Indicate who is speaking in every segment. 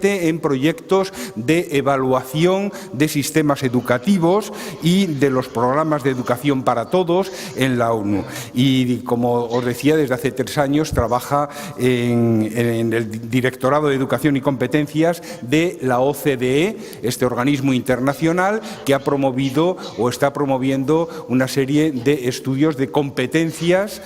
Speaker 1: en proyectos de evaluación de sistemas educativos y de los programas de educación para todos en la ONU. Y como os decía, desde hace 3 años trabaja en el Directorado de Educación y Competencias de la OCDE, este organismo internacional que ha promovido o está promoviendo una serie de estudios de competencias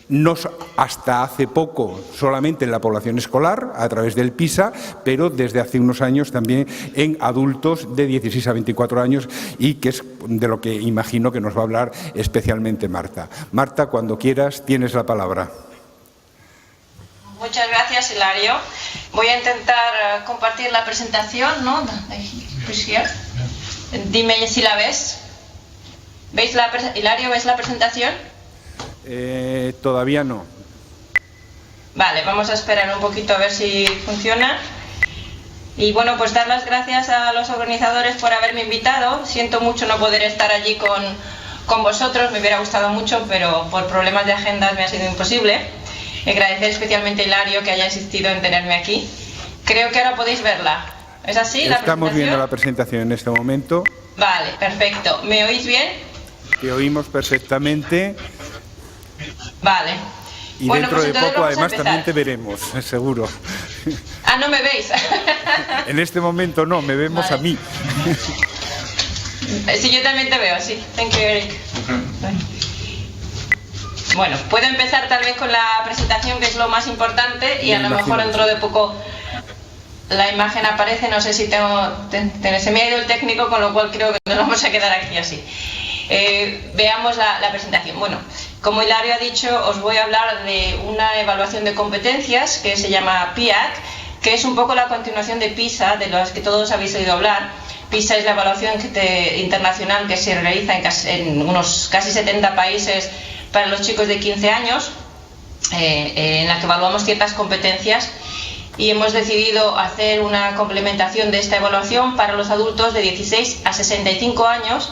Speaker 1: no hasta hace poco solamente en la población escolar a través del PISA, pero desde hace unos años también en adultos de 16 a 24 años, y que es de lo que imagino que nos va a hablar especialmente Marta. Marta, cuando quieras, tienes la palabra.
Speaker 2: Muchas gracias, Hilario. Voy a intentar compartir la presentación, ¿no? Dime si la ves. Hilario, ¿ves la presentación?
Speaker 1: Todavía no.
Speaker 2: Vale, vamos a esperar un poquito a ver si funciona. Y bueno, pues dar las gracias a los organizadores por haberme invitado. Siento mucho no poder estar allí con vosotros, me hubiera gustado mucho, pero por problemas de agendas me ha sido imposible. Agradecer especialmente a Hilario que haya insistido en tenerme aquí. Creo que ahora podéis verla. ¿Es así la presentación?
Speaker 1: Estamos viendo la presentación en este momento.
Speaker 2: Vale, perfecto. ¿Me oís bien?
Speaker 1: Te oímos perfectamente.
Speaker 2: Vale.
Speaker 1: Y bueno, dentro pues de poco además también te veremos, seguro.
Speaker 2: Ah, ¿no me veis?
Speaker 1: En este momento no, me vemos vale. A mí.
Speaker 2: Sí, yo también te veo, sí. Thank you, Eric. Bueno, puedo empezar tal vez con la presentación, que es lo más importante, y a lo mejor dentro de poco la imagen aparece. No sé si se me ha ido el técnico, con lo cual creo que nos vamos a quedar aquí así. Veamos la presentación. Bueno, como Hilario ha dicho, os voy a hablar de una evaluación de competencias que se llama PIAAC, que es un poco la continuación de PISA, de las que todos habéis oído hablar. PISA es la evaluación internacional que se realiza en unos casi 70 países para los chicos de 15 años, en la que evaluamos ciertas competencias, y hemos decidido hacer una complementación de esta evaluación para los adultos de 16 a 65 años,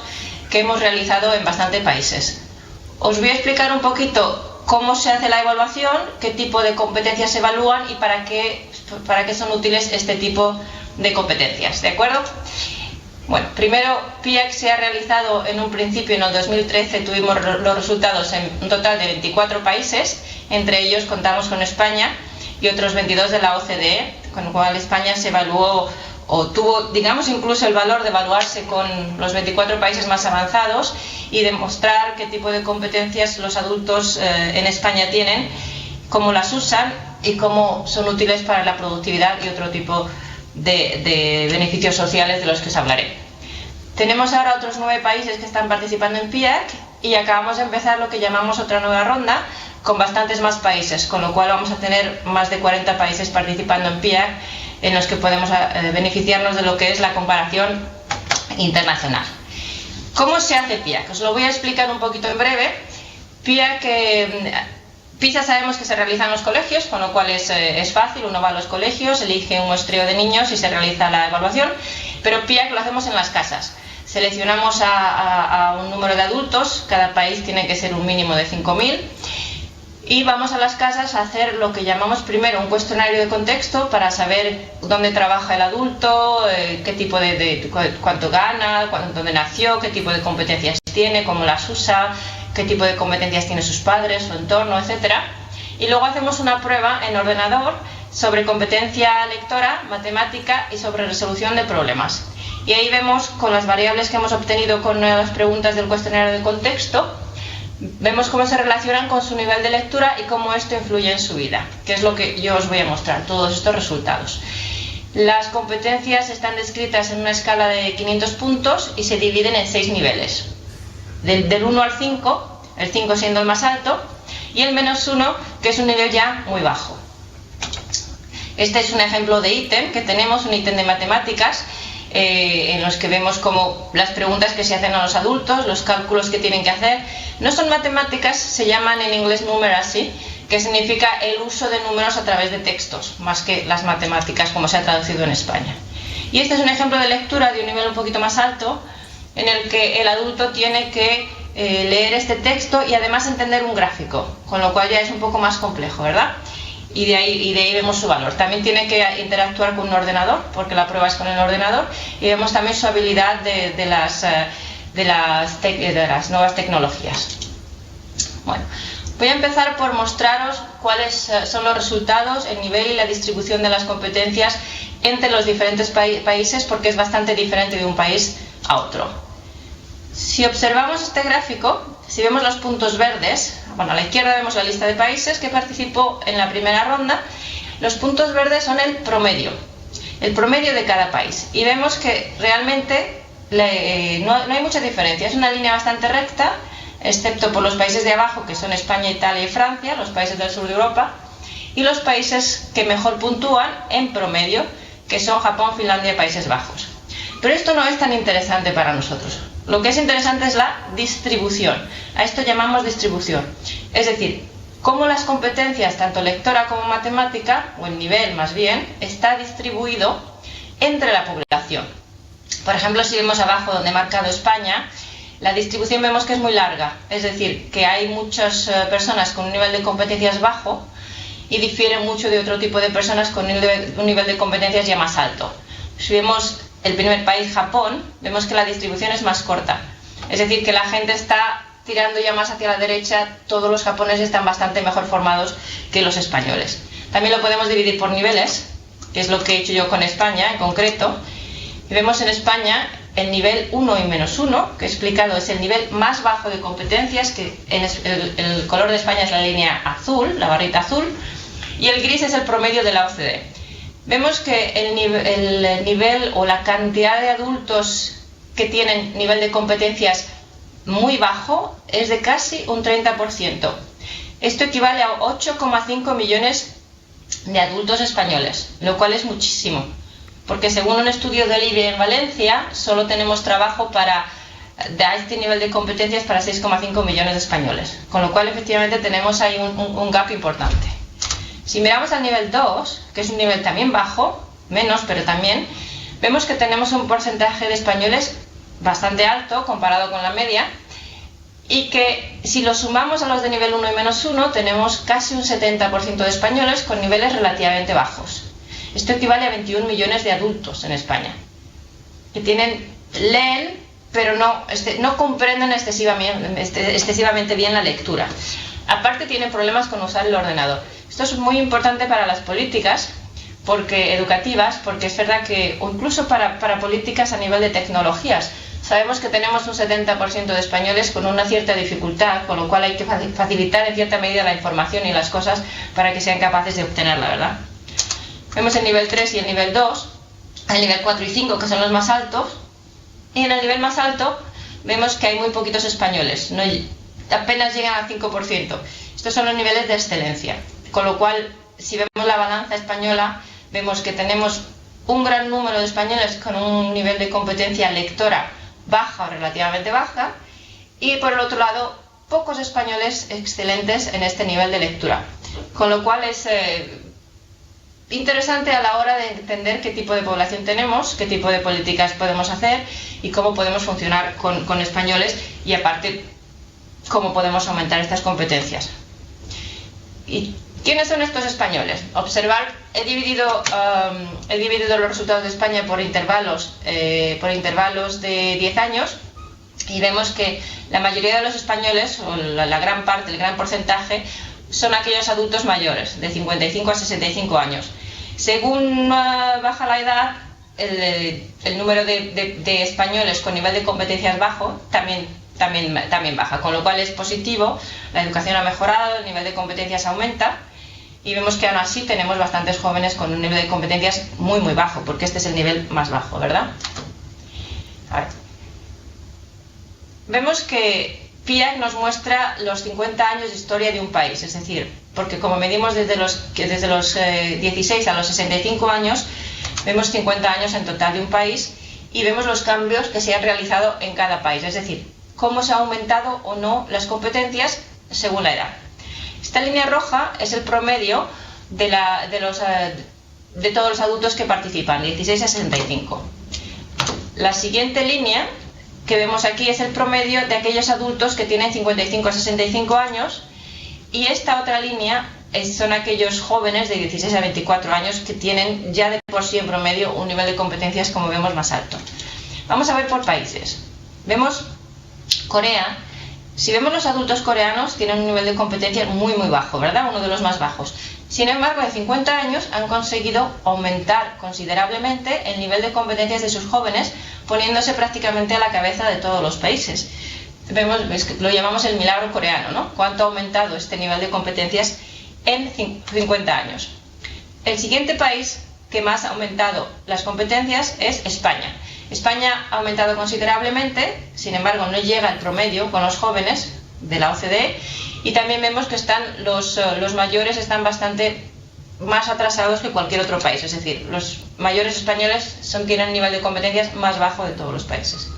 Speaker 2: que hemos realizado en bastantes países. Os voy a explicar un poquito cómo se hace la evaluación, qué tipo de competencias se evalúan y para qué son útiles este tipo de competencias, ¿de acuerdo? Bueno, primero, PIAAC se ha realizado en un principio, en el 2013 tuvimos los resultados en un total de 24 países, entre ellos contamos con España y otros 22 de la OCDE, con lo cual España se evaluó o tuvo, digamos, incluso el valor de evaluarse con los 24 países más avanzados y demostrar qué tipo de competencias los adultos en España tienen, cómo las usan y cómo son útiles para la productividad y otro tipo de beneficios sociales de los que os hablaré. Tenemos ahora otros 9 países que están participando en PIAAC y acabamos de empezar lo que llamamos otra nueva ronda con bastantes más países, con lo cual vamos a tener más de 40 países participando en PIAAC, en los que podemos beneficiarnos de lo que es la comparación internacional. ¿Cómo se hace PIAAC? Os lo voy a explicar un poquito en breve. PISA sabemos que se realiza en los colegios, con lo cual es fácil, uno va a los colegios, elige un muestreo de niños y se realiza la evaluación, pero PIAAC lo hacemos en las casas. Seleccionamos a un número de adultos, cada país tiene que ser un mínimo de 5.000, y vamos a las casas a hacer lo que llamamos primero un cuestionario de contexto para saber dónde trabaja el adulto, qué tipo cuánto gana, dónde nació, qué tipo de competencias tiene, cómo las usa, qué tipo de competencias tiene sus padres, su entorno, etc. Y luego hacemos una prueba en ordenador sobre competencia lectora, matemática y sobre resolución de problemas. Y ahí vemos con las variables que hemos obtenido con las preguntas del cuestionario de contexto, vemos cómo se relacionan con su nivel de lectura y cómo esto influye en su vida, que es lo que yo os voy a mostrar, todos estos resultados. Las competencias están descritas en una escala de 500 puntos y se dividen en 6 niveles. Del 1 al 5, el 5 siendo el más alto, y el -1, que es un nivel ya muy bajo. Este es un ejemplo de ítem que tenemos, un ítem de matemáticas, en los que vemos como las preguntas que se hacen a los adultos, los cálculos que tienen que hacer. No son matemáticas, se llaman en inglés numeracy, que significa el uso de números a través de textos, más que las matemáticas como se ha traducido en España. Y este es un ejemplo de lectura de un nivel un poquito más alto, en el que el adulto tiene que leer este texto y además entender un gráfico, con lo cual ya es un poco más complejo, ¿verdad? y de ahí vemos su valor. También tiene que interactuar con un ordenador, porque la prueba es con el ordenador, y vemos también su habilidad de las nuevas tecnologías. Bueno, voy a empezar por mostraros cuáles son los resultados, el nivel y la distribución de las competencias entre los diferentes países, porque es bastante diferente de un país a otro. Si observamos este gráfico, si vemos los puntos verdes, bueno, a la izquierda vemos la lista de países que participó en la primera ronda. Los puntos verdes son el promedio de cada país, y vemos que realmente no hay mucha diferencia, es una línea bastante recta, excepto por los países de abajo, que son España, Italia y Francia, los países del sur de Europa, y los países que mejor puntúan en promedio, que son Japón, Finlandia y Países Bajos. Pero esto no es tan interesante para nosotros. Lo que es interesante es la distribución. A esto llamamos distribución. Es decir, cómo las competencias, tanto lectora como matemática, o el nivel más bien, está distribuido entre la población. Por ejemplo, si vemos abajo donde he marcado España, la distribución vemos que es muy larga. Es decir, que hay muchas personas con un nivel de competencias bajo y difiere mucho de otro tipo de personas con un nivel de competencias ya más alto. Si vemos el primer país, Japón, vemos que la distribución es más corta. Es decir, que la gente está tirando ya más hacia la derecha, todos los japoneses están bastante mejor formados que los españoles. También lo podemos dividir por niveles, que es lo que he hecho yo con España en concreto. Y vemos en España el nivel 1 y menos 1, que he explicado es el nivel más bajo de competencias, que el color de España es la línea azul, la barrita azul, y el gris es el promedio de la OCDE. Vemos que el nivel o la cantidad de adultos que tienen nivel de competencias muy bajo es de casi un 30%. Esto equivale a 8,5 millones de adultos españoles, lo cual es muchísimo, porque según un estudio del IBE en Valencia, solo tenemos trabajo a este nivel de competencias para 6,5 millones de españoles, con lo cual efectivamente tenemos ahí un gap importante. Si miramos al nivel 2, que es un nivel también bajo, menos, pero también, vemos que tenemos un porcentaje de españoles bastante alto comparado con la media, y que si lo sumamos a los de nivel 1 y menos 1, tenemos casi un 70% de españoles con niveles relativamente bajos. Esto equivale a 21 millones de adultos en España, que leen, pero no comprenden excesivamente bien la lectura. Aparte tienen problemas con usar el ordenador. Esto es muy importante para las políticas educativas, porque es verdad que, o incluso para políticas a nivel de tecnologías, sabemos que tenemos un 70% de españoles con una cierta dificultad, con lo cual hay que facilitar en cierta medida la información y las cosas para que sean capaces de obtenerla, ¿verdad? Vemos el nivel 3 y el nivel 2, el nivel 4 y 5, que son los más altos, y en el nivel más alto vemos que hay muy poquitos españoles, apenas llegan al 5%. Estos son los niveles de excelencia, con lo cual, si vemos la balanza española, vemos que tenemos un gran número de españoles con un nivel de competencia lectora baja o relativamente baja, y por el otro lado, pocos españoles excelentes en este nivel de lectura, con lo cual es interesante a la hora de entender qué tipo de población tenemos, qué tipo de políticas podemos hacer y cómo podemos funcionar con españoles, y aparte cómo podemos aumentar estas competencias. ¿Y quiénes son estos españoles? Observar, he dividido los resultados de España por intervalos de 10 años, y vemos que la mayoría de los españoles, o la gran parte, el gran porcentaje, son aquellos adultos mayores, de 55 a 65 años. Según baja la edad, el número de españoles con nivel de competencias bajo también baja, con lo cual es positivo, la educación ha mejorado, el nivel de competencias aumenta, y vemos que aún así tenemos bastantes jóvenes con un nivel de competencias muy muy bajo, porque este es el nivel más bajo, ¿verdad? A ver. Vemos que PIAAC nos muestra los 50 años de historia de un país, es decir, porque como medimos desde los 16 a los 65 años, vemos 50 años en total de un país, y vemos los cambios que se han realizado en cada país, es decir, cómo se ha aumentado o no las competencias según la edad. Esta línea roja es el promedio de todos los adultos que participan, de 16 a 65. La siguiente línea que vemos aquí es el promedio de aquellos adultos que tienen 55 a 65 años, y esta otra línea son aquellos jóvenes de 16 a 24 años que tienen ya de por sí en promedio un nivel de competencias, como vemos, más alto. Vamos a ver por países. Vemos Corea. Si vemos los adultos coreanos, tienen un nivel de competencia muy bajo, ¿verdad? Uno de los más bajos. Sin embargo, de 50 años han conseguido aumentar considerablemente el nivel de competencias de sus jóvenes, poniéndose prácticamente a la cabeza de todos los países. Vemos, lo llamamos el milagro coreano, ¿no? Cuánto ha aumentado este nivel de competencias en 50 años. El siguiente país que más ha aumentado las competencias es España. España ha aumentado considerablemente, sin embargo no llega al promedio con los jóvenes de la OCDE, y también vemos que los mayores están bastante más atrasados que cualquier otro país, es decir, los mayores españoles tienen un nivel de competencias más bajo de todos los países.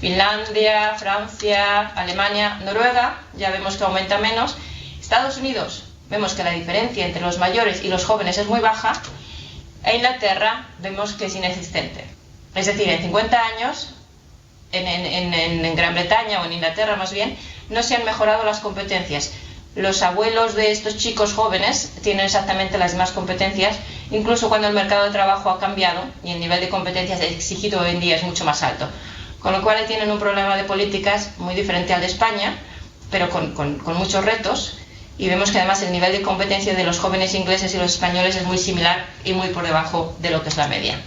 Speaker 2: Finlandia, Francia, Alemania, Noruega, ya vemos que aumenta menos. Estados Unidos, vemos que la diferencia entre los mayores y los jóvenes es muy baja. E Inglaterra, vemos que es inexistente. Es decir, en 50 años, en Gran Bretaña o en Inglaterra más bien, no se han mejorado las competencias. Los abuelos de estos chicos jóvenes tienen exactamente las mismas competencias, incluso cuando el mercado de trabajo ha cambiado y el nivel de competencias exigido hoy en día es mucho más alto. Con lo cual tienen un problema de políticas muy diferente al de España, pero con muchos retos, y vemos que además el nivel de competencia de los jóvenes ingleses y los españoles es muy similar y muy por debajo de lo que es la media.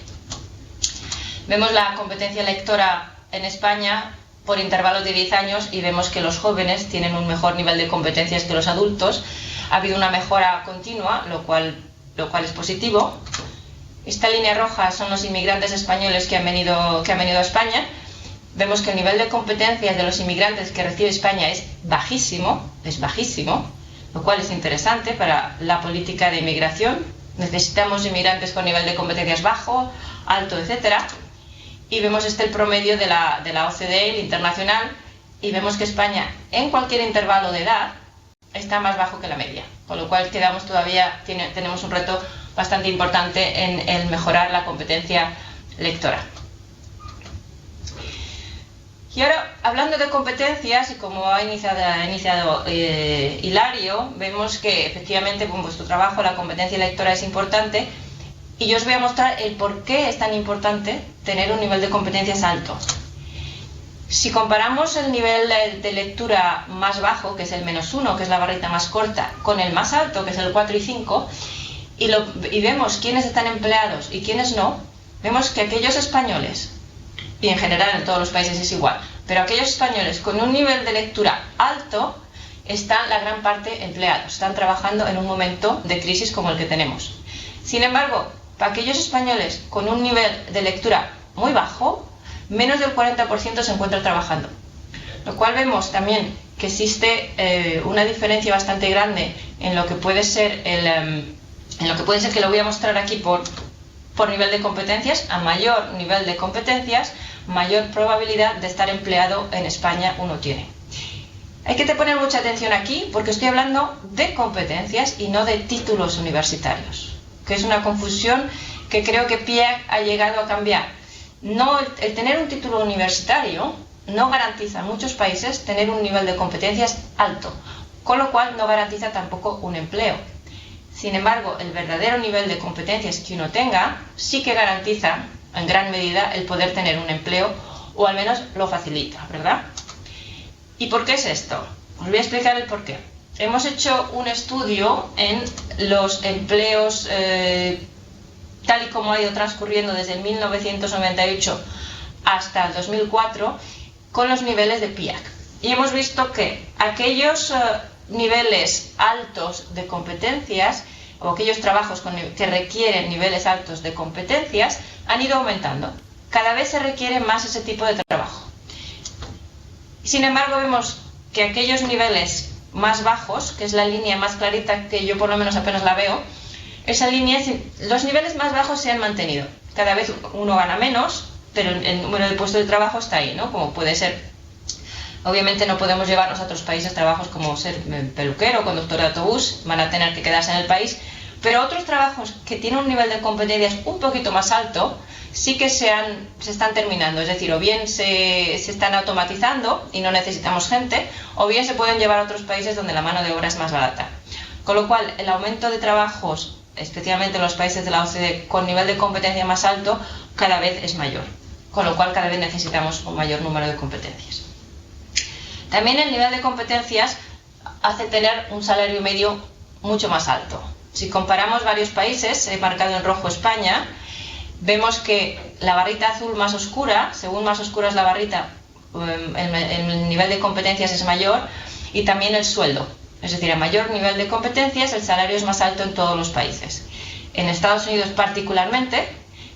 Speaker 2: Vemos la competencia lectora en España por intervalos de 10 años y vemos que los jóvenes tienen un mejor nivel de competencias que los adultos. Ha habido una mejora continua, lo cual es positivo. Esta línea roja son los inmigrantes españoles que han venido a España. Vemos que el nivel de competencias de los inmigrantes que recibe España es bajísimo, lo cual es interesante para la política de inmigración. Necesitamos inmigrantes con nivel de competencias bajo, alto, etcétera. Y vemos el promedio de la OCDE, el internacional, y vemos que España, en cualquier intervalo de edad, está más bajo que la media. Con lo cual tenemos un reto bastante importante en mejorar la competencia lectora. Y ahora, hablando de competencias, y como ha iniciado Hilario, vemos que efectivamente con vuestro trabajo la competencia lectora es importante, y yo os voy a mostrar el por qué es tan importante tener un nivel de competencias alto. Si comparamos el nivel de lectura más bajo, que es el -1, que es la barrita más corta, con el más alto, que es el 4 y 5, y vemos quiénes están empleados y quiénes no, vemos que aquellos españoles, y en general en todos los países es igual, pero aquellos españoles con un nivel de lectura alto están la gran parte empleados, están trabajando en un momento de crisis como el que tenemos. Sin embargo, para aquellos españoles con un nivel de lectura muy bajo, menos del 40% se encuentra trabajando. Lo cual vemos también que existe una diferencia bastante grande en lo que puede ser que lo voy a mostrar aquí por nivel de competencias. A mayor nivel de competencias, mayor probabilidad de estar empleado en España uno tiene. Hay que poner mucha atención aquí porque estoy hablando de competencias y no de títulos universitarios, que es una confusión que creo que PIAAC ha llegado a cambiar. No, el tener un título universitario no garantiza en muchos países tener un nivel de competencias alto, con lo cual no garantiza tampoco un empleo. Sin embargo, el verdadero nivel de competencias que uno tenga sí que garantiza en gran medida el poder tener un empleo, o al menos lo facilita, ¿verdad? ¿Y por qué es esto? Os voy a explicar el por qué. Hemos hecho un estudio en los empleos tal y como ha ido transcurriendo desde el 1998 hasta el 2004 con los niveles de PIAAC. Y hemos visto que aquellos niveles altos de competencias o aquellos trabajos que requieren niveles altos de competencias han ido aumentando. Cada vez se requiere más ese tipo de trabajo. Sin embargo, vemos que aquellos niveles más bajos, que es la línea más clarita que yo por lo menos apenas la veo, esa línea, los niveles más bajos se han mantenido. Cada vez uno gana menos, pero el número de puestos de trabajo está ahí, ¿no? Como puede ser, obviamente no podemos llevarnos a otros países trabajos como ser peluquero o conductor de autobús, van a tener que quedarse en el país, pero otros trabajos que tienen un nivel de competencias un poquito más alto sí que se están terminando, es decir, o bien se están automatizando y no necesitamos gente, o bien se pueden llevar a otros países donde la mano de obra es más barata. Con lo cual, el aumento de trabajos, especialmente en los países de la OCDE, con nivel de competencia más alto, cada vez es mayor. Con lo cual, cada vez necesitamos un mayor número de competencias. También el nivel de competencias hace tener un salario medio mucho más alto. Si comparamos varios países, he marcado en rojo España, vemos que la barrita azul más oscura, según más oscura es la barrita, el nivel de competencias es mayor, y también el sueldo. Es decir, a mayor nivel de competencias, el salario es más alto en todos los países. En Estados Unidos particularmente,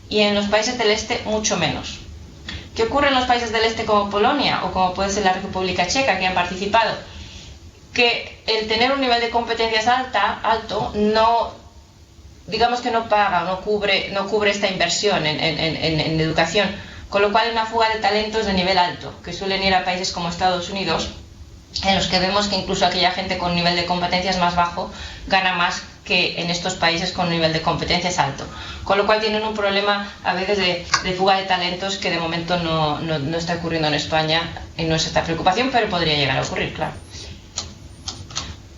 Speaker 2: y en los países del este mucho menos. ¿Qué ocurre en los países del este como Polonia o como puede ser la República Checa, que han participado? Que el tener un nivel de competencias alto no, digamos que no paga, no cubre esta inversión en educación, con lo cual hay una fuga de talentos de nivel alto, que suelen ir a países como Estados Unidos, en los que vemos que incluso aquella gente con nivel de competencias más bajo gana más que en estos países con nivel de competencias alto, con lo cual tienen un problema a veces de fuga de talentos que de momento no está ocurriendo en España y no es esta preocupación, pero podría llegar a ocurrir, claro.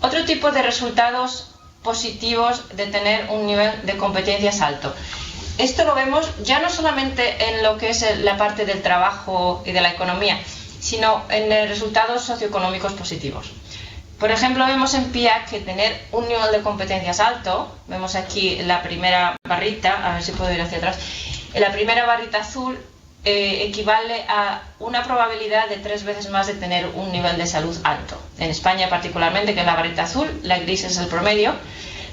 Speaker 2: Otro tipo de resultados positivos de tener un nivel de competencias alto. Esto lo vemos ya no solamente en lo que es la parte del trabajo y de la economía, sino en resultados socioeconómicos positivos. Por ejemplo, vemos en PIAAC que tener un nivel de competencias alto, vemos aquí la primera barrita, a ver si puedo ir hacia atrás, la primera barrita azul equivale a una probabilidad de 3 veces más de tener un nivel de salud alto. En España particularmente, que es la barrita azul, la gris es el promedio.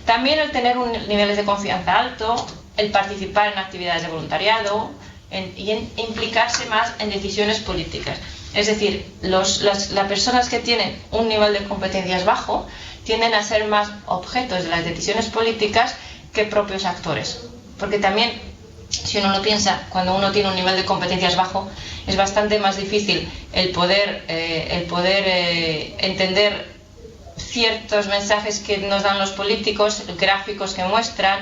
Speaker 2: También el tener niveles de confianza alto, el participar en actividades de voluntariado y implicarse más en decisiones políticas. Es decir, las personas que tienen un nivel de competencias bajo tienden a ser más objetos de las decisiones políticas que propios actores. Porque también, si uno lo piensa, cuando uno tiene un nivel de competencias bajo, es bastante más difícil el poder entender ciertos mensajes que nos dan los políticos, gráficos que muestran,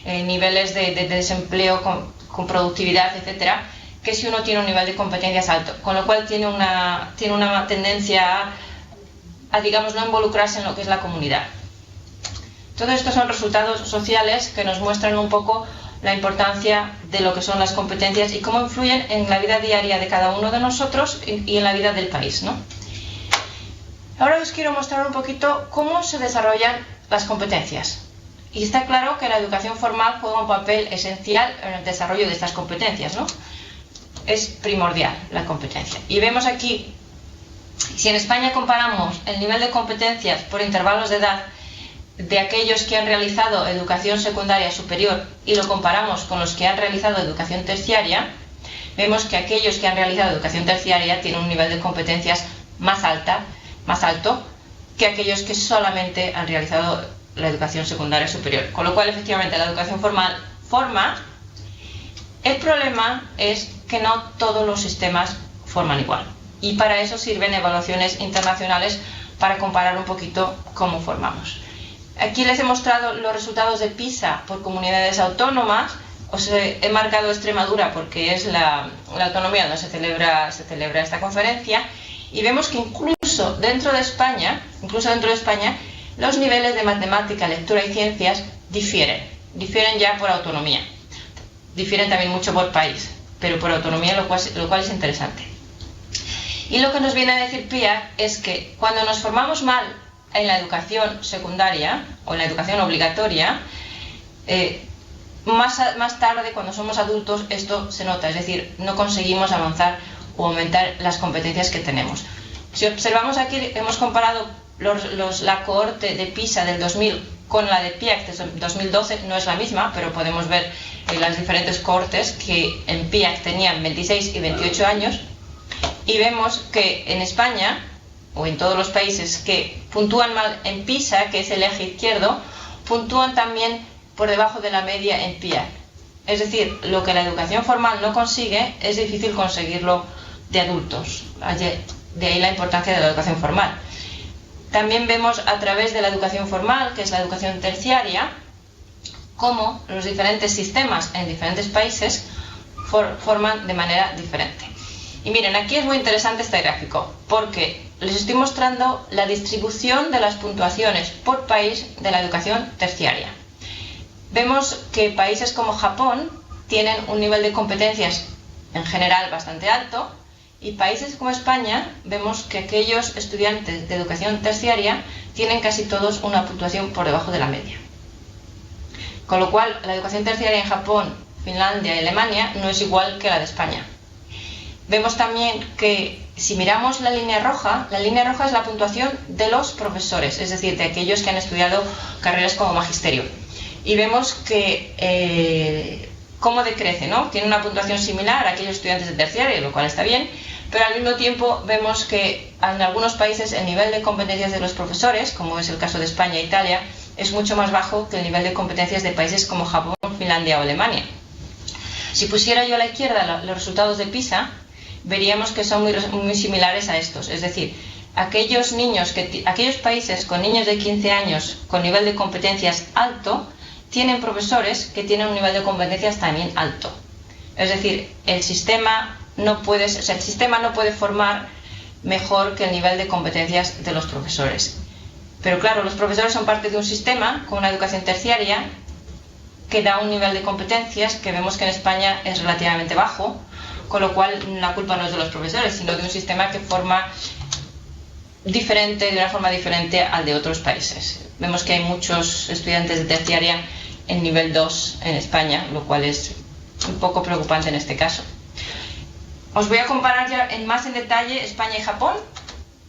Speaker 2: niveles de desempleo con productividad, etcétera, que si uno tiene un nivel de competencias alto, con lo cual tiene una tendencia a, digamos, no involucrarse en lo que es la comunidad. Todo esto son resultados sociales que nos muestran un poco la importancia de lo que son las competencias y cómo influyen en la vida diaria de cada uno de nosotros y en la vida del país, ¿no? Ahora os quiero mostrar un poquito cómo se desarrollan las competencias. Y está claro que la educación formal juega un papel esencial en el desarrollo de estas competencias, ¿no? Es primordial la competencia. Y vemos aquí, si en España comparamos el nivel de competencias por intervalos de edad de aquellos que han realizado educación secundaria superior y lo comparamos con los que han realizado educación terciaria, vemos que aquellos que han realizado educación terciaria tienen un nivel de competencias más alto que aquellos que solamente han realizado la educación secundaria superior. Con lo cual, efectivamente, la educación formal forma. El problema es que no todos los sistemas forman igual. Y para eso sirven evaluaciones internacionales para comparar un poquito cómo formamos. Aquí les he mostrado los resultados de PISA por comunidades autónomas. Os he marcado Extremadura porque es la autonomía donde se celebra esta conferencia. Y vemos que incluso dentro de España, los niveles de matemática, lectura y ciencias difieren ya por autonomía. Difieren también mucho por país, pero por autonomía, lo cual es interesante. Y lo que nos viene a decir PIAAC es que cuando nos formamos mal en la educación secundaria o en la educación obligatoria, más tarde, cuando somos adultos, esto se nota, es decir, no conseguimos avanzar o aumentar las competencias que tenemos. Si observamos aquí, hemos comparado la cohorte de PISA del 2000 con la de PIAAC de 2012, no es la misma, pero podemos ver las diferentes cohortes que en PIAAC tenían 26 y 28 años, y vemos que en España, o en todos los países que puntúan mal en PISA, que es el eje izquierdo, puntúan también por debajo de la media en PIAAC. Es decir, lo que la educación formal no consigue, es difícil conseguirlo de adultos. De ahí la importancia de la educación formal. También vemos a través de la educación formal, que es la educación terciaria, cómo los diferentes sistemas en diferentes países forman de manera diferente. Y miren, aquí es muy interesante este gráfico, porque les estoy mostrando la distribución de las puntuaciones por país de la educación terciaria. Vemos que países como Japón tienen un nivel de competencias en general bastante alto, y países como España vemos que aquellos estudiantes de educación terciaria tienen casi todos una puntuación por debajo de la media. Con lo cual, la educación terciaria en Japón, Finlandia y Alemania no es igual que la de España. Vemos también que si miramos la línea roja es la puntuación de los profesores, es decir, de aquellos que han estudiado carreras como magisterio. Y vemos que cómo decrece, ¿no? Tiene una puntuación similar a aquellos estudiantes de terciaria, lo cual está bien, pero al mismo tiempo vemos que en algunos países el nivel de competencias de los profesores, como es el caso de España e Italia, es mucho más bajo que el nivel de competencias de países como Japón, Finlandia o Alemania. Si pusiera yo a la izquierda los resultados de PISA, veríamos que son muy similares a estos, es decir, aquellos países con niños de 15 años con nivel de competencias alto tienen profesores que tienen un nivel de competencias también alto. Es decir, el sistema no puede formar mejor que el nivel de competencias de los profesores. Pero claro, los profesores son parte de un sistema con una educación terciaria que da un nivel de competencias que vemos que en España es relativamente bajo, con lo cual la culpa no es de los profesores, sino de un sistema que forma de una forma diferente al de otros países. Vemos que hay muchos estudiantes de terciaria en nivel 2 en España, lo cual es un poco preocupante en este caso. Os voy a comparar ya más en detalle España y Japón,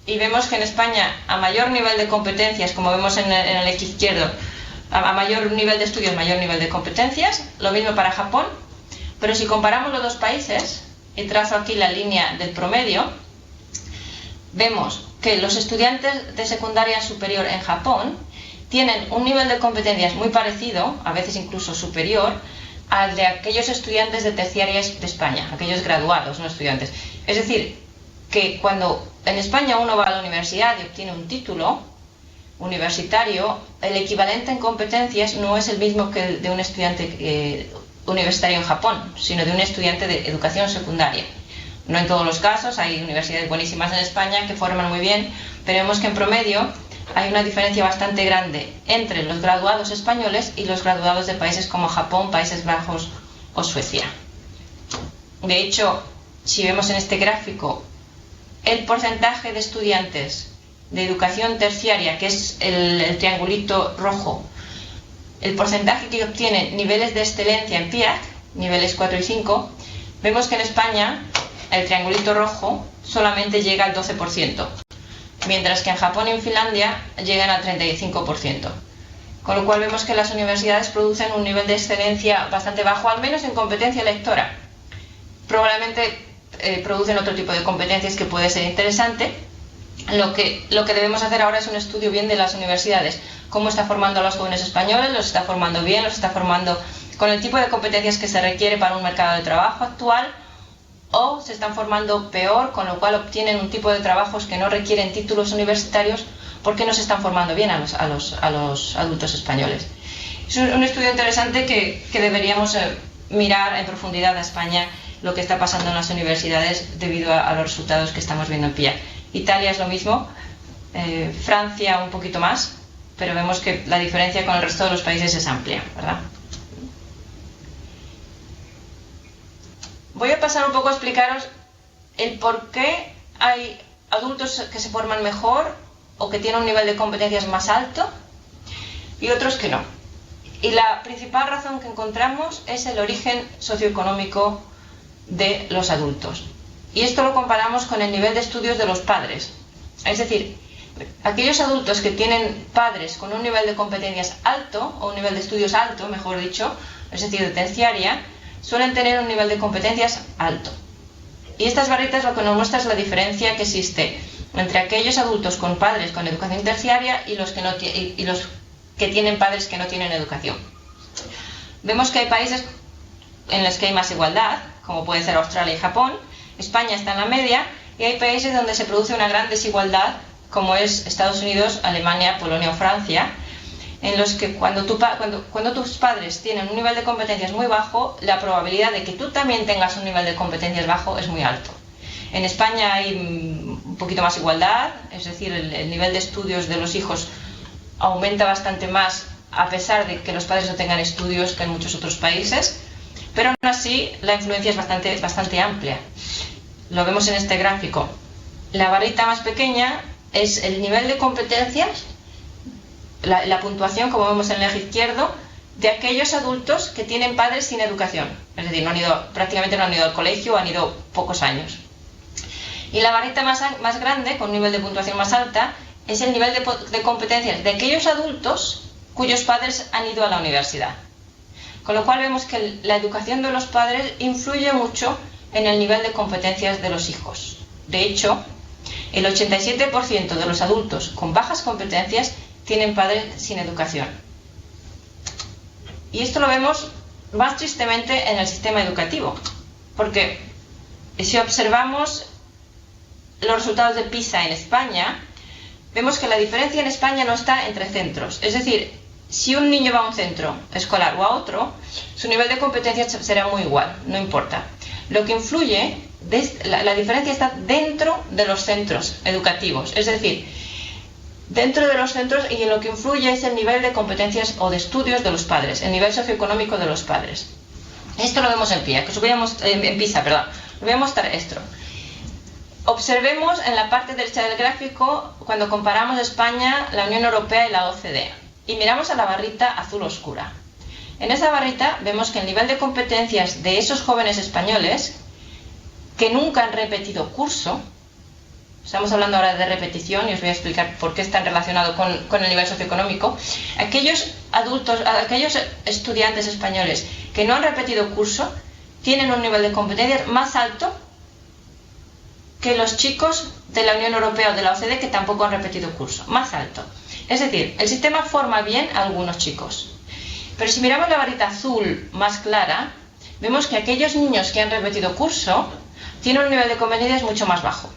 Speaker 2: y vemos que en España, a mayor nivel de competencias, como vemos en el eje izquierdo, a mayor nivel de estudios, mayor nivel de competencias, lo mismo para Japón, pero si comparamos los dos países, y trazo aquí la línea del promedio, vemos que los estudiantes de secundaria superior en Japón tienen un nivel de competencias muy parecido, a veces incluso superior, al de aquellos estudiantes de terciarias de España, aquellos graduados, no estudiantes. Es decir, que cuando en España uno va a la universidad y obtiene un título universitario, el equivalente en competencias no es el mismo que el de un estudiante universitario en Japón, sino de un estudiante de educación secundaria. No en todos los casos, hay universidades buenísimas en España que forman muy bien, pero vemos que en promedio hay una diferencia bastante grande entre los graduados españoles y los graduados de países como Japón, Países Bajos o Suecia. De hecho, si vemos en este gráfico el porcentaje de estudiantes de educación terciaria, que es el triangulito rojo, el porcentaje que obtienen niveles de excelencia en PIAAC, niveles 4 y 5, vemos que en España el triangulito rojo solamente llega al 12%, mientras que en Japón y en Finlandia llegan al 35%. Con lo cual vemos que las universidades producen un nivel de excelencia bastante bajo, al menos en competencia lectora. Probablemente producen otro tipo de competencias que puede ser interesante. Lo que debemos hacer ahora es un estudio bien de las universidades. Cómo está formando a los jóvenes españoles, los está formando bien, los está formando con el tipo de competencias que se requiere para un mercado de trabajo actual, o se están formando peor, con lo cual obtienen un tipo de trabajos que no requieren títulos universitarios porque no se están formando bien a los adultos españoles. Es un estudio interesante que deberíamos mirar en profundidad a España, lo que está pasando en las universidades debido a los resultados que estamos viendo en PIAAC. Italia es lo mismo, Francia un poquito más, pero vemos que la diferencia con el resto de los países es amplia, ¿verdad? Voy a pasar un poco a explicaros el por qué hay adultos que se forman mejor o que tienen un nivel de competencias más alto y otros que no. Y la principal razón que encontramos es el origen socioeconómico de los adultos. Y esto lo comparamos con el nivel de estudios de los padres. Es decir, aquellos adultos que tienen padres con un nivel de competencias alto, o un nivel de estudios alto, mejor dicho, es decir, de terciaria, suelen tener un nivel de competencias alto. Y estas barritas lo que nos muestra es la diferencia que existe entre aquellos adultos con padres con educación terciaria y los que tienen padres que no tienen educación. Vemos que hay países en los que hay más igualdad, como puede ser Australia y Japón. España está en la media, y hay países donde se produce una gran desigualdad, como es Estados Unidos, Alemania, Polonia o Francia, en los que cuando tus padres tienen un nivel de competencias muy bajo, la probabilidad de que tú también tengas un nivel de competencias bajo es muy alto. En España hay un poquito más igualdad, es decir, el nivel de estudios de los hijos aumenta bastante más a pesar de que los padres no tengan estudios que en muchos otros países, pero aún así la influencia es bastante amplia. Lo vemos en este gráfico. La barrita más pequeña es el nivel de competencias, la puntuación, como vemos en el eje izquierdo, de aquellos adultos que tienen padres sin educación, es decir, prácticamente no han ido al colegio o han ido pocos años. Y la barrita más grande, con un nivel de puntuación más alta, es el nivel de competencias de aquellos adultos cuyos padres han ido a la universidad. Con lo cual vemos que la educación de los padres influye mucho en el nivel de competencias de los hijos. De hecho, el 87% de los adultos con bajas competencias tienen padres sin educación. Y esto lo vemos más tristemente en el sistema educativo, porque si observamos los resultados de PISA en España, vemos que la diferencia en España no está entre centros. Es decir, si un niño va a un centro escolar o a otro, su nivel de competencia será muy igual, no importa. Lo que influye, la diferencia está dentro de los centros educativos, es decir, dentro de los centros, y en lo que influye es el nivel de competencias o de estudios de los padres, el nivel socioeconómico de los padres. Esto lo vemos en PISA, perdón. Lo voy a mostrar esto. Observemos en la parte derecha del gráfico cuando comparamos España, la Unión Europea y la OCDE. Y miramos a la barrita azul oscura. En esa barrita vemos que el nivel de competencias de esos jóvenes españoles que nunca han repetido curso, estamos hablando ahora de repetición y os voy a explicar por qué están relacionados con el nivel socioeconómico, aquellos estudiantes españoles que no han repetido curso tienen un nivel de competencias más alto que los chicos de la Unión Europea o de la OCDE que tampoco han repetido curso, más alto. Es decir, el sistema forma bien a algunos chicos. Pero si miramos la barrita azul más clara, vemos que aquellos niños que han repetido curso tienen un nivel de competencias mucho más bajo.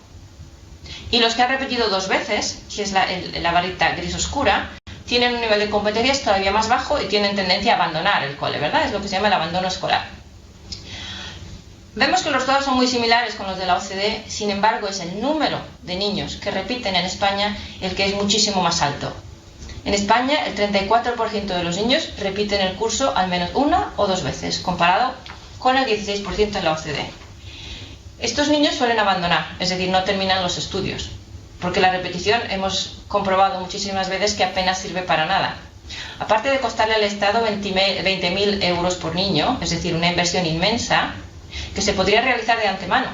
Speaker 2: Y los que han repetido 2 veces, que es la barrita gris oscura, tienen un nivel de competencias todavía más bajo y tienen tendencia a abandonar el cole, ¿verdad? Es lo que se llama el abandono escolar. Vemos que los resultados son muy similares con los de la OCDE, sin embargo es el número de niños que repiten en España el que es muchísimo más alto. En España el 34% de los niños repiten el curso al menos 1 o 2 veces, comparado con el 16% en la OCDE. Estos niños suelen abandonar, es decir, no terminan los estudios, porque la repetición hemos comprobado muchísimas veces que apenas sirve para nada. Aparte de costarle al Estado 20.000 euros por niño, es decir, una inversión inmensa, que se podría realizar de antemano,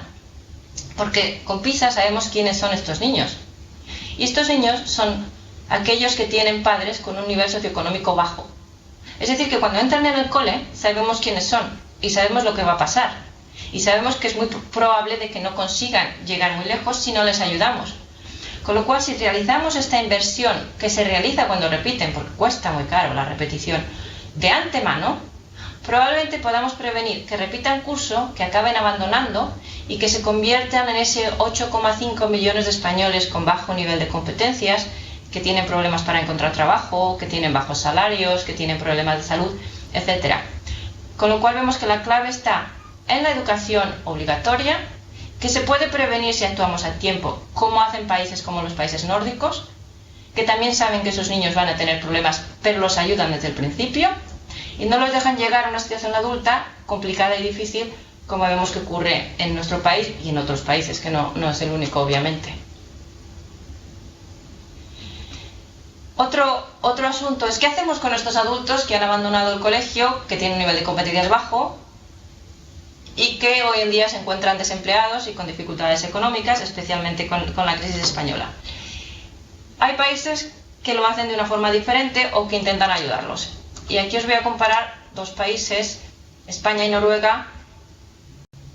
Speaker 2: porque con PISA sabemos quiénes son estos niños. Y estos niños son aquellos que tienen padres con un nivel socioeconómico bajo. Es decir, que cuando entran en el cole sabemos quiénes son y sabemos lo que va a pasar. Y sabemos que es muy probable de que no consigan llegar muy lejos si no les ayudamos. Con lo cual, si realizamos esta inversión que se realiza cuando repiten, porque cuesta muy caro la repetición, de antemano, probablemente podamos prevenir que repitan curso, que acaben abandonando y que se conviertan en ese 8,5 millones de españoles con bajo nivel de competencias, que tienen problemas para encontrar trabajo, que tienen bajos salarios, que tienen problemas de salud, etc. Con lo cual vemos que la clave está en la educación obligatoria, que se puede prevenir si actuamos a tiempo, como hacen países como los países nórdicos, que también saben que esos niños van a tener problemas, pero los ayudan desde el principio, y no los dejan llegar a una situación adulta complicada y difícil, como vemos que ocurre en nuestro país y en otros países, que no es el único, obviamente. Otro asunto es, ¿qué hacemos con estos adultos que han abandonado el colegio, que tienen un nivel de competencias bajo y que hoy en día se encuentran desempleados y con dificultades económicas, especialmente con la crisis española? Hay países que lo hacen de una forma diferente o que intentan ayudarlos. Y aquí os voy a comparar 2 países, España y Noruega,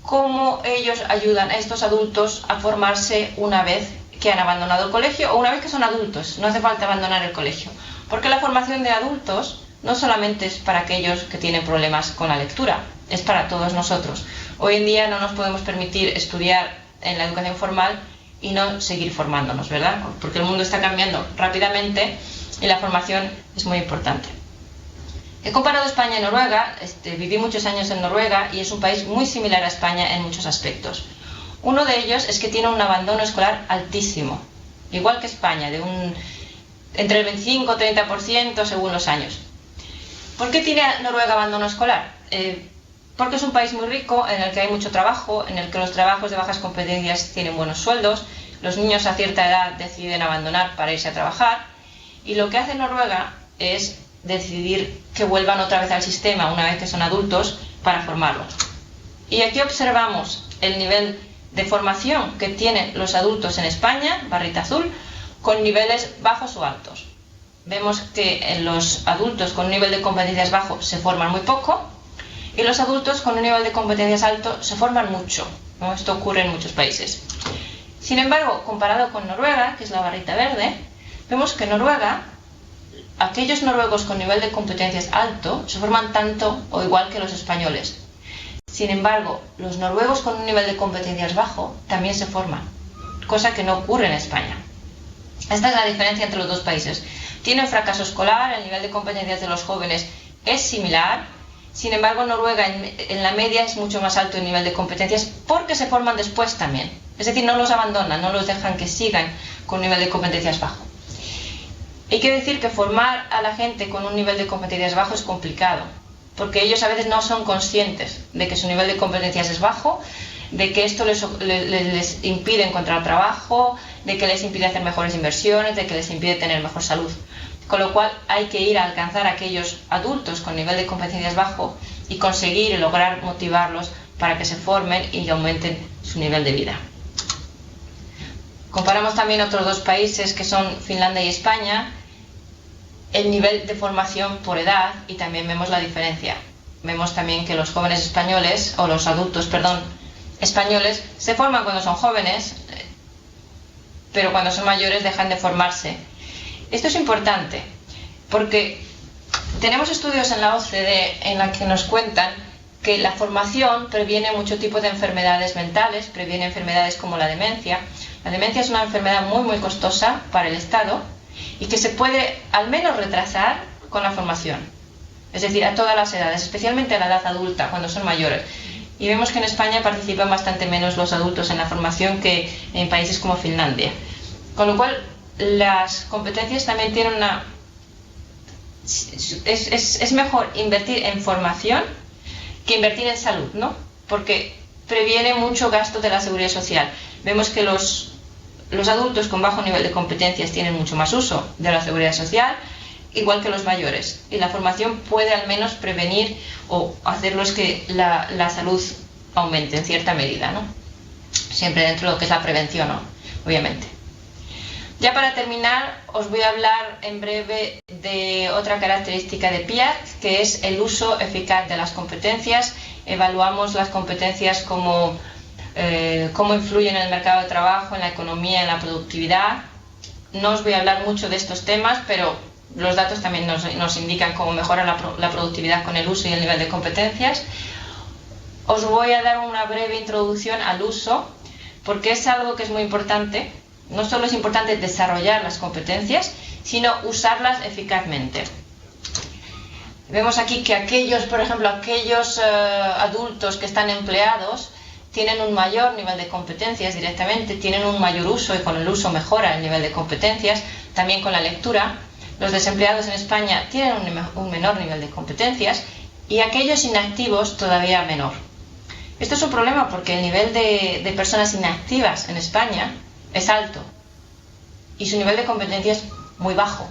Speaker 2: cómo ellos ayudan a estos adultos a formarse una vez que han abandonado el colegio o una vez que son adultos. No hace falta abandonar el colegio, porque la formación de adultos no solamente es para aquellos que tienen problemas con la lectura, es para todos nosotros. Hoy en día no nos podemos permitir estudiar en la educación formal y no seguir formándonos, ¿verdad? Porque el mundo está cambiando rápidamente y la formación es muy importante. He comparado España y Noruega, viví muchos años en Noruega y es un país muy similar a España en muchos aspectos. Uno de ellos es que tiene un abandono escolar altísimo, igual que España, entre el 25 y 30% según los años. ¿Por qué tiene Noruega abandono escolar? Porque es un país muy rico, en el que hay mucho trabajo, en el que los trabajos de bajas competencias tienen buenos sueldos, los niños a cierta edad deciden abandonar para irse a trabajar, y lo que hace Noruega es decidir que vuelvan otra vez al sistema una vez que son adultos para formarlos. Y aquí observamos el nivel de formación que tienen los adultos en España, barrita azul, con niveles bajos o altos. Vemos que en los adultos con un nivel de competencias bajo se forman muy poco, y los adultos con un nivel de competencias alto se forman mucho, ¿no? Esto ocurre en muchos países. Sin embargo, comparado con Noruega, que es la barrita verde, vemos que en Noruega, aquellos noruegos con nivel de competencias alto se forman tanto o igual que los españoles. Sin embargo, los noruegos con un nivel de competencias bajo también se forman, cosa que no ocurre en España. Esta es la diferencia entre los dos países. Tienen fracaso escolar, el nivel de competencias de los jóvenes es similar. Sin embargo, Noruega en la media es mucho más alto el nivel de competencias porque se forman después también. Es decir, no los abandonan, no los dejan que sigan con un nivel de competencias bajo. Hay que decir que formar a la gente con un nivel de competencias bajo es complicado, porque ellos a veces no son conscientes de que su nivel de competencias es bajo, de que esto les impide encontrar trabajo, de que les impide hacer mejores inversiones, de que les impide tener mejor salud. Con lo cual hay que ir a alcanzar a aquellos adultos con nivel de competencias bajo y conseguir y lograr motivarlos para que se formen y aumenten su nivel de vida. Comparamos también otros dos países que son Finlandia y España, el nivel de formación por edad, y también vemos la diferencia. Vemos también que los jóvenes españoles, o los adultos, perdón, españoles, se forman cuando son jóvenes, pero cuando son mayores dejan de formarse. Esto es importante porque tenemos estudios en la OCDE en los que nos cuentan que la formación previene mucho tipo de enfermedades mentales, previene enfermedades como la demencia. La demencia es una enfermedad muy costosa para el Estado y que se puede al menos retrasar con la formación. Es decir, a todas las edades, especialmente a la edad adulta, cuando son mayores. Y vemos que en España participan bastante menos los adultos en la formación que en países como Finlandia. Con lo cual, las competencias también tienen una... Es mejor invertir en formación que invertir en salud, ¿no? Porque previene mucho gasto de la seguridad social. Vemos que los adultos con bajo nivel de competencias tienen mucho más uso de la seguridad social, igual que los mayores. Y la formación puede al menos prevenir o hacerlos que la salud aumente en cierta medida, ¿no? Siempre dentro de lo que es la prevención, ¿no? Obviamente. Ya para terminar, os voy a hablar en breve de otra característica de PIAAC, que es el uso eficaz de las competencias. Evaluamos las competencias como cómo influyen en el mercado de trabajo, en la economía, en la productividad. No os voy a hablar mucho de estos temas, pero los datos también nos indican cómo mejora la productividad con el uso y el nivel de competencias. Os voy a dar una breve introducción al uso, porque es algo que es muy importante. No solo es importante desarrollar las competencias, sino usarlas eficazmente. Vemos aquí que por ejemplo, aquellos adultos que están empleados tienen un mayor nivel de competencias directamente, tienen un mayor uso y con el uso mejora el nivel de competencias, también con la lectura. Los desempleados en España tienen un menor nivel de competencias y aquellos inactivos todavía menor. Esto es un problema porque el nivel de personas inactivas en España es alto y su nivel de competencia es muy bajo.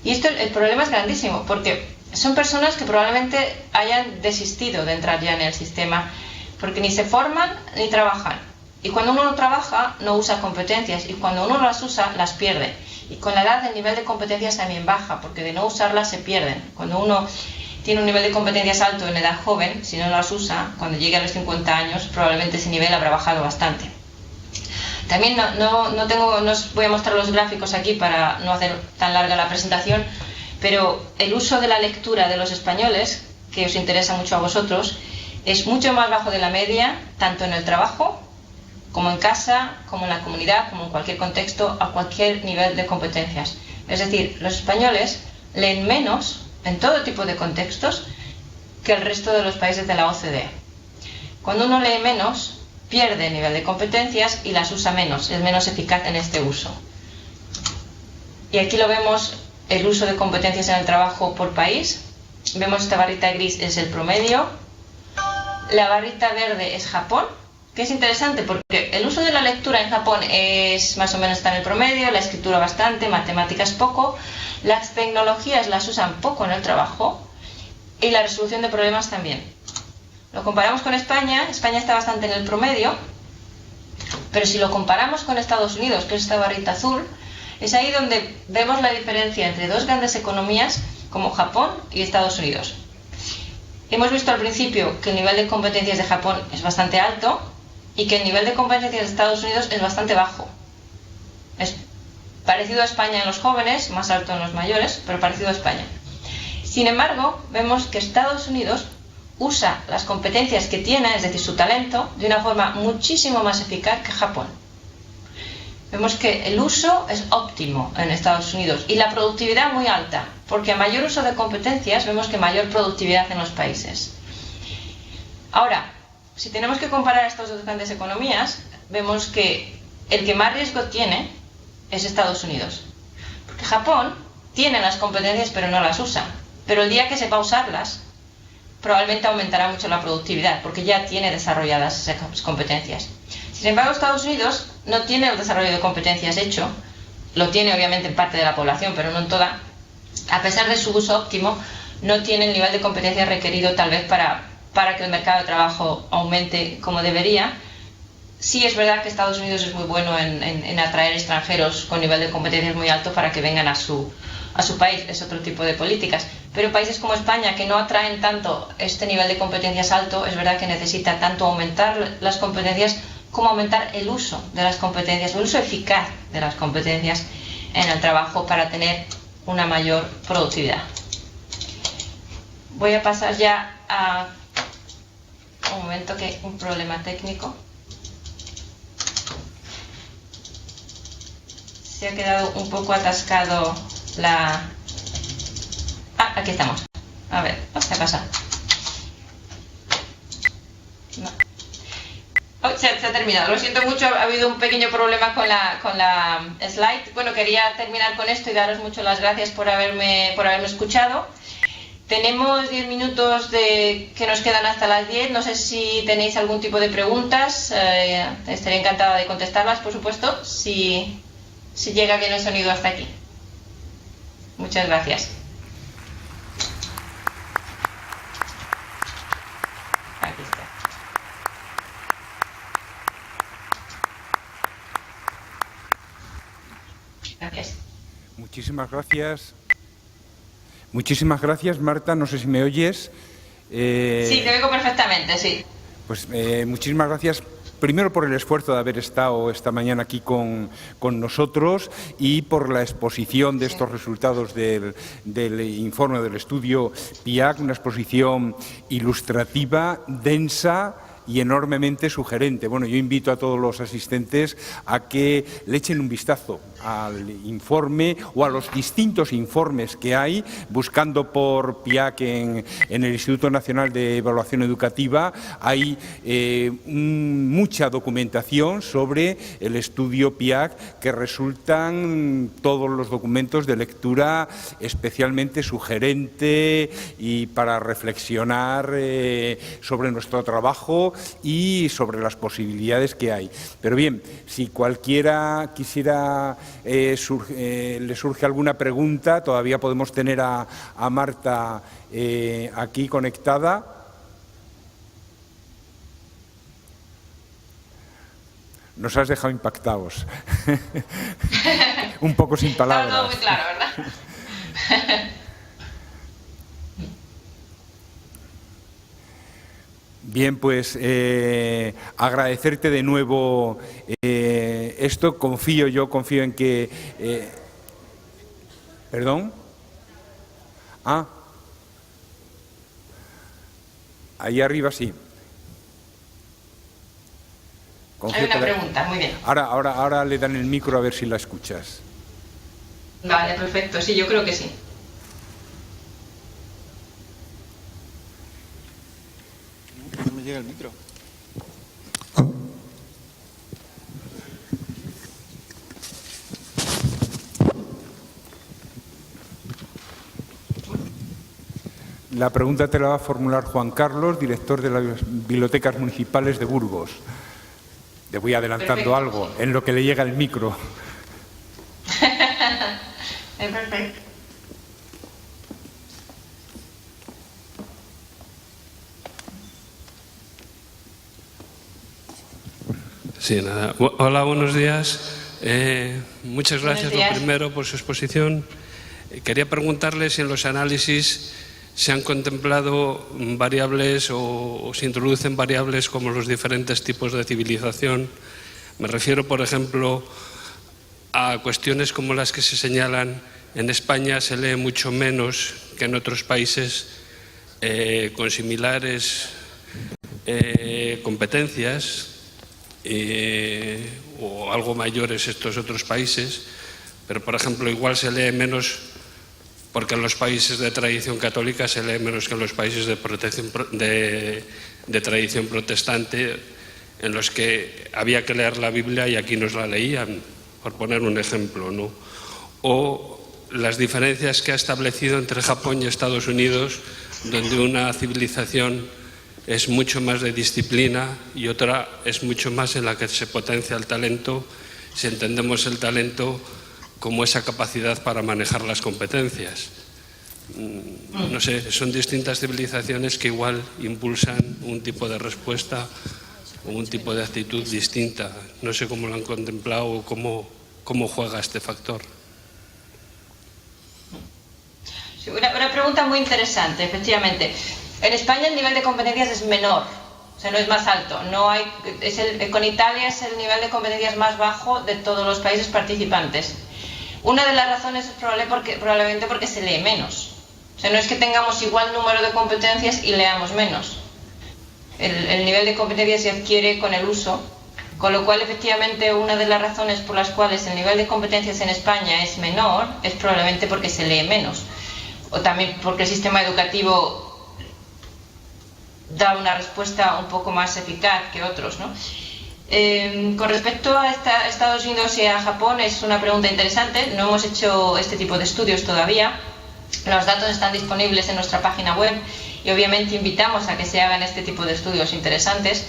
Speaker 2: Y el problema es grandísimo porque son personas que probablemente hayan desistido de entrar ya en el sistema porque ni se forman ni trabajan. Y cuando uno no trabaja no usa competencias y cuando uno las usa las pierde. Y con la edad el nivel de competencias también baja porque de no usarlas se pierden. Cuando uno tiene un nivel de competencias alto en edad joven, si no las usa, cuando llegue a los 50 años probablemente ese nivel habrá bajado bastante. También no os voy a mostrar los gráficos aquí para no hacer tan larga la presentación, pero el uso de la lectura de los españoles, que os interesa mucho a vosotros, es mucho más bajo de la media, tanto en el trabajo, como en casa, como en la comunidad, como en cualquier contexto, a cualquier nivel de competencias. Es decir, los españoles leen menos en todo tipo de contextos que el resto de los países de la OCDE. Cuando uno lee menos, pierde nivel de competencias y las usa menos, es menos eficaz en este uso. Y aquí lo vemos, el uso de competencias en el trabajo por país. Vemos esta barrita gris es el promedio, la barrita verde es Japón, que es interesante porque el uso de la lectura en Japón es más o menos está en el promedio, la escritura bastante, matemáticas poco, las tecnologías las usan poco en el trabajo y la resolución de problemas también. Lo comparamos con España, España está bastante en el promedio, pero si lo comparamos con Estados Unidos, que es esta barrita azul, es ahí donde vemos la diferencia entre dos grandes economías como Japón y Estados Unidos. Hemos visto al principio que el nivel de competencias de Japón es bastante alto y que el nivel de competencias de Estados Unidos es bastante bajo. Es parecido a España en los jóvenes, más alto en los mayores, pero parecido a España. Sin embargo, vemos que Estados Unidos usa las competencias que tiene, es decir, su talento, de una forma muchísimo más eficaz que Japón. Vemos que el uso es óptimo en Estados Unidos y la productividad muy alta, porque a mayor uso de competencias vemos que mayor productividad en los países. Ahora, si tenemos que comparar estas dos grandes economías, vemos que el que más riesgo tiene es Estados Unidos, porque Japón tiene las competencias pero no las usa, pero el día que sepa usarlas, probablemente aumentará mucho la productividad, porque ya tiene desarrolladas esas competencias. Sin embargo, Estados Unidos no tiene el desarrollo de competencias hecho, lo tiene obviamente en parte de la población, pero no en toda. A pesar de su uso óptimo, no tiene el nivel de competencias requerido tal vez para que el mercado de trabajo aumente como debería. Sí es verdad que Estados Unidos es muy bueno en atraer extranjeros con nivel de competencias muy alto para que vengan a su país, es otro tipo de políticas. Pero países como España, que no atraen tanto este nivel de competencias alto, es verdad que necesita tanto aumentar las competencias como aumentar el uso de las competencias, el uso eficaz de las competencias en el trabajo para tener una mayor productividad. Voy a pasar ya a un momento que un problema técnico. Se ha quedado un poco atascado la... Ah, aquí estamos. A ver, ¿qué pasa? No. Oh, se ha terminado. Lo siento mucho, ha habido un pequeño problema con la slide. Bueno, quería terminar con esto y daros muchas las gracias por haberme escuchado. Tenemos 10 minutos que nos quedan hasta las 10. No sé si tenéis algún tipo de preguntas. Estaría encantada de contestarlas, por supuesto, si llega bien el sonido hasta aquí. Muchas gracias. Aquí está. Gracias.
Speaker 1: Muchísimas gracias. Muchísimas gracias, Marta. No sé si me oyes.
Speaker 2: Sí, te oigo perfectamente, sí.
Speaker 1: Pues muchísimas gracias. Primero por el esfuerzo de haber estado esta mañana aquí con nosotros y por la exposición de estos resultados del informe del estudio PIAAC, una exposición ilustrativa, densa y enormemente sugerente. Bueno, yo invito a todos los asistentes a que le echen un vistazo al informe o a los distintos informes que hay, buscando por PIAAC en el Instituto Nacional de Evaluación Educativa. Hay mucha documentación sobre el estudio PIAAC que resultan todos los documentos de lectura especialmente sugerente y para reflexionar sobre nuestro trabajo y sobre las posibilidades que hay. Pero bien, si cualquiera quisiera le surge alguna pregunta, todavía podemos tener a Marta aquí conectada. Nos has dejado impactados. Un poco sin palabras.
Speaker 2: Está todo muy claro, ¿verdad?
Speaker 1: Bien, pues agradecerte de nuevo esto. Confío en que... ¿Perdón? Ah. Ahí arriba sí.
Speaker 2: Hay una pregunta, muy bien.
Speaker 1: Ahora le dan el micro a ver si la escuchas.
Speaker 2: Vale, perfecto. Sí, yo creo que sí.
Speaker 3: No me llega el micro.
Speaker 1: La pregunta te la va a formular Juan Carlos, director de las Bibliotecas Municipales de Burgos. Le voy adelantando
Speaker 2: Perfecto.
Speaker 1: algo, en lo que le llega el micro.
Speaker 2: Perfecto.
Speaker 3: Sí, nada. Hola, buenos días. Muchas gracias,
Speaker 2: Buenos días.
Speaker 3: lo primero, por su exposición. Quería preguntarle si en los análisis se han contemplado variables o se introducen variables como los diferentes tipos de civilización. Me refiero, por ejemplo, a cuestiones como las que se señalan. En España se lee mucho menos que en otros países con similares competencias o algo mayores estos otros países, pero por ejemplo igual se lee menos porque en los países de tradición católica se lee menos que en los países de tradición protestante, en los que había que leer la Biblia y aquí nos la leían, por poner un ejemplo, ¿no? O las diferencias que ha establecido entre Japón y Estados Unidos, donde una civilización es mucho más de disciplina y otra es mucho más en la que se potencia el talento, si entendemos el talento como esa capacidad para manejar las competencias. No sé, son distintas civilizaciones que igual impulsan un tipo de respuesta o un tipo de actitud distinta. No sé cómo lo han contemplado o cómo juega este factor.
Speaker 2: Sí, una pregunta muy interesante, efectivamente. En España el nivel de competencias es menor, o sea, no es más alto. Con Italia es el nivel de competencias más bajo de todos los países participantes. Una de las razones es probablemente porque se lee menos. O sea, no es que tengamos igual número de competencias y leamos menos. El nivel de competencias se adquiere con el uso, con lo cual efectivamente una de las razones por las cuales el nivel de competencias en España es menor es probablemente porque se lee menos, o también porque el sistema educativo da una respuesta un poco más eficaz que otros, ¿no? Con respecto a Estados Unidos y a Japón, es una pregunta interesante. No hemos hecho este tipo de estudios todavía. Los datos están disponibles en nuestra página web y obviamente invitamos a que se hagan este tipo de estudios interesantes.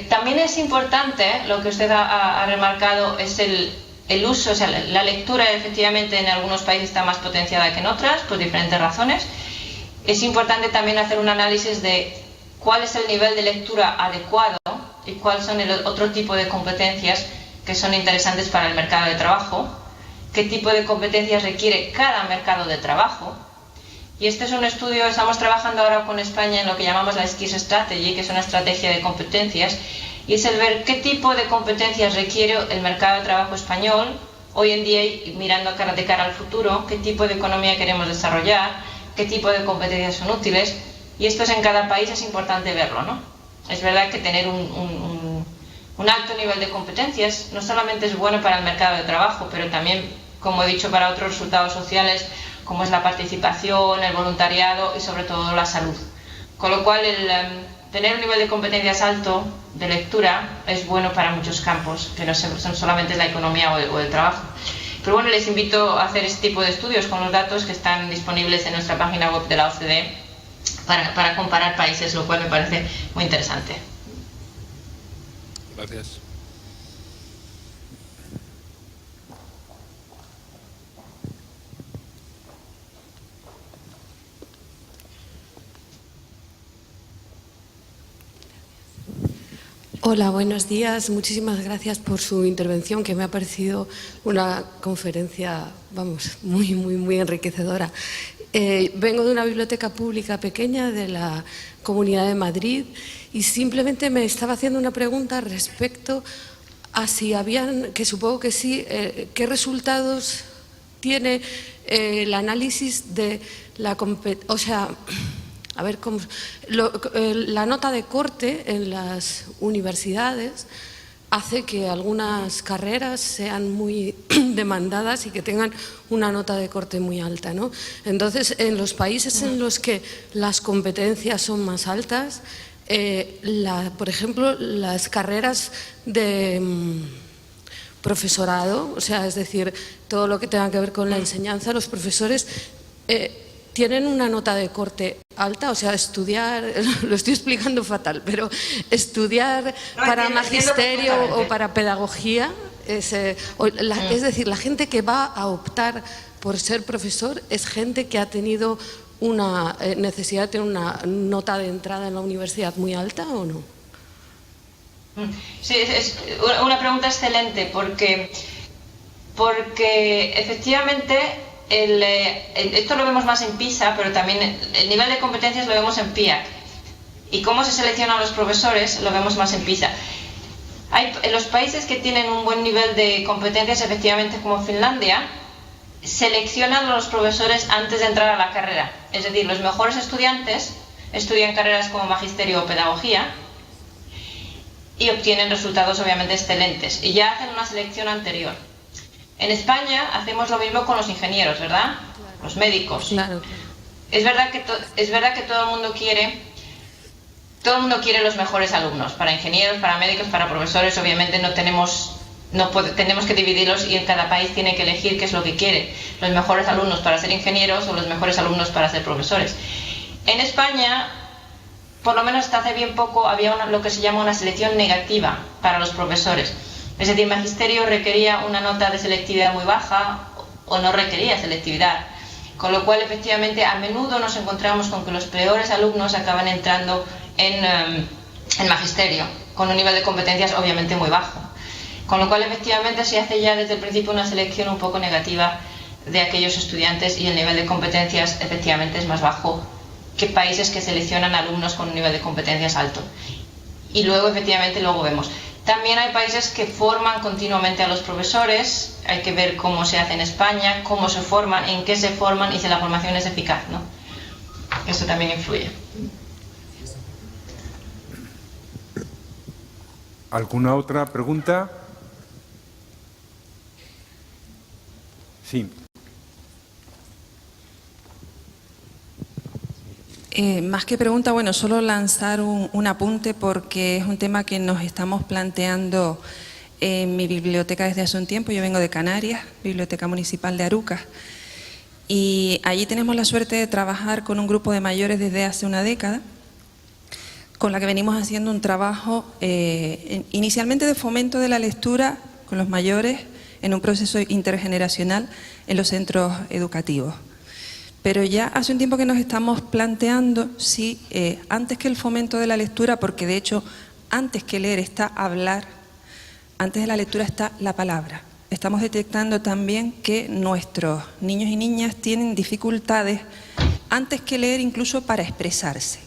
Speaker 2: También es importante, lo que usted ha remarcado, es el uso, o sea, la lectura efectivamente en algunos países está más potenciada que en otras, por diferentes razones. Es importante también hacer un análisis de cuál es el nivel de lectura adecuado y cuáles son el otro tipo de competencias que son interesantes para el mercado de trabajo, qué tipo de competencias requiere cada mercado de trabajo. Y este es un estudio, estamos trabajando ahora con España en lo que llamamos la Skills Strategy, que es una estrategia de competencias, y es el ver qué tipo de competencias requiere el mercado de trabajo español hoy en día y mirando de cara al futuro, qué tipo de economía queremos desarrollar, qué tipo de competencias son útiles, y esto es en cada país, es importante verlo, ¿no? Es verdad que tener un alto nivel de competencias no solamente es bueno para el mercado de trabajo, pero también, como he dicho, para otros resultados sociales, como es la participación, el voluntariado y sobre todo la salud. Con lo cual, tener un nivel de competencias alto de lectura es bueno para muchos campos, que no son solamente la economía o el trabajo. Pero bueno, les invito a hacer este tipo de estudios con los datos que están disponibles en nuestra página web de la OCDE para comparar países, lo cual me parece muy interesante.
Speaker 3: Gracias.
Speaker 4: Hola, buenos días. Muchísimas gracias por su intervención, que me ha parecido una conferencia, vamos, muy enriquecedora. Vengo de una biblioteca pública pequeña de la Comunidad de Madrid y simplemente me estaba haciendo una pregunta respecto a si habían, que supongo que sí, qué resultados tiene el análisis de la competencia, o sea, a ver cómo la nota de corte en las universidades hace que algunas carreras sean muy demandadas y que tengan una nota de corte muy alta, ¿no? Entonces, en los países en los que las competencias son más altas, por ejemplo, las carreras de profesorado, o sea, es decir, todo lo que tenga que ver con la enseñanza, los profesores tienen una nota de corte alta, o sea, estudiar, lo estoy explicando fatal, pero estudiar para magisterio o para pedagogía, es decir, la gente que va a optar por ser profesor es gente que ha tenido una necesidad de tener una nota de entrada en la universidad muy alta, ¿o no?
Speaker 2: Sí, es una pregunta excelente, porque efectivamente esto lo vemos más en PISA, pero también el nivel de competencias lo vemos en PIAC, y cómo se seleccionan los profesores lo vemos más en PISA. En los países que tienen un buen nivel de competencias, efectivamente, como Finlandia, seleccionan a los profesores antes de entrar a la carrera. Es decir, los mejores estudiantes estudian carreras como magisterio o pedagogía y obtienen resultados obviamente excelentes, y ya hacen una selección anterior. En España hacemos lo mismo con los ingenieros, ¿verdad? Claro. Los médicos. Claro. Es verdad que todo el mundo quiere los mejores alumnos, para ingenieros, para médicos, para profesores. Obviamente tenemos que dividirlos, y en cada país tiene que elegir qué es lo que quiere, los mejores alumnos para ser ingenieros o los mejores alumnos para ser profesores. En España, por lo menos hasta hace bien poco, había lo que se llama una selección negativa para los profesores. Es decir, magisterio requería una nota de selectividad muy baja o no requería selectividad, con lo cual efectivamente a menudo nos encontramos con que los peores alumnos acaban entrando en magisterio, con un nivel de competencias obviamente muy bajo. Con lo cual, efectivamente, se hace ya desde el principio una selección un poco negativa de aquellos estudiantes, y el nivel de competencias efectivamente es más bajo que países que seleccionan alumnos con un nivel de competencias alto. Y luego, efectivamente, vemos. También hay países que forman continuamente a los profesores. Hay que ver cómo se hace en España, cómo se forman, en qué se forman y si la formación es eficaz, ¿no? Eso también influye.
Speaker 1: ¿Alguna otra pregunta? Sí.
Speaker 5: Más que pregunta, bueno, solo lanzar un apunte, porque es un tema que nos estamos planteando en mi biblioteca desde hace un tiempo. Yo vengo de Canarias, Biblioteca Municipal de Arucas, y allí tenemos la suerte de trabajar con un grupo de mayores desde hace una década, con la que venimos haciendo un trabajo inicialmente de fomento de la lectura con los mayores en un proceso intergeneracional en los centros educativos. Pero ya hace un tiempo que nos estamos planteando si antes que el fomento de la lectura, porque de hecho antes que leer está hablar, antes de la lectura está la palabra. Estamos detectando también que nuestros niños y niñas tienen dificultades antes que leer, incluso para expresarse.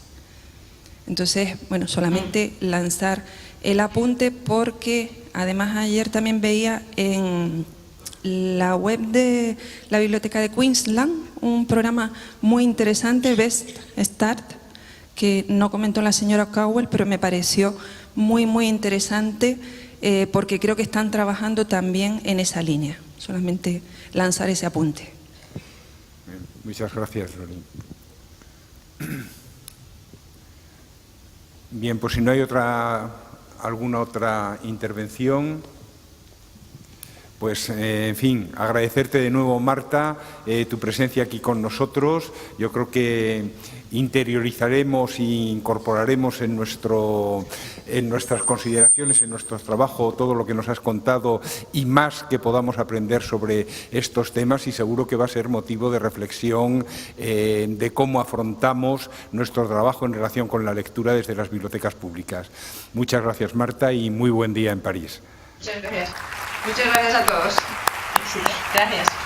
Speaker 5: Entonces, bueno, solamente lanzar el apunte, porque además ayer también veía en la web de la Biblioteca de Queensland un programa muy interesante, Best Start, que no comentó la señora Cowell, pero me pareció muy, muy interesante, porque creo que están trabajando también en esa línea. Solamente lanzar ese apunte.
Speaker 1: Bien, muchas gracias, Lori. Bien, pues si no hay alguna otra intervención, pues, en fin, agradecerte de nuevo, Marta, tu presencia aquí con nosotros. Yo creo que interiorizaremos e incorporaremos en nuestras consideraciones, en nuestro trabajo, todo lo que nos has contado y más que podamos aprender sobre estos temas, y seguro que va a ser motivo de reflexión de cómo afrontamos nuestro trabajo en relación con la lectura desde las bibliotecas públicas. Muchas gracias, Marta, y muy buen día en París.
Speaker 2: Muchas gracias. Muchas gracias a todos. Sí, gracias.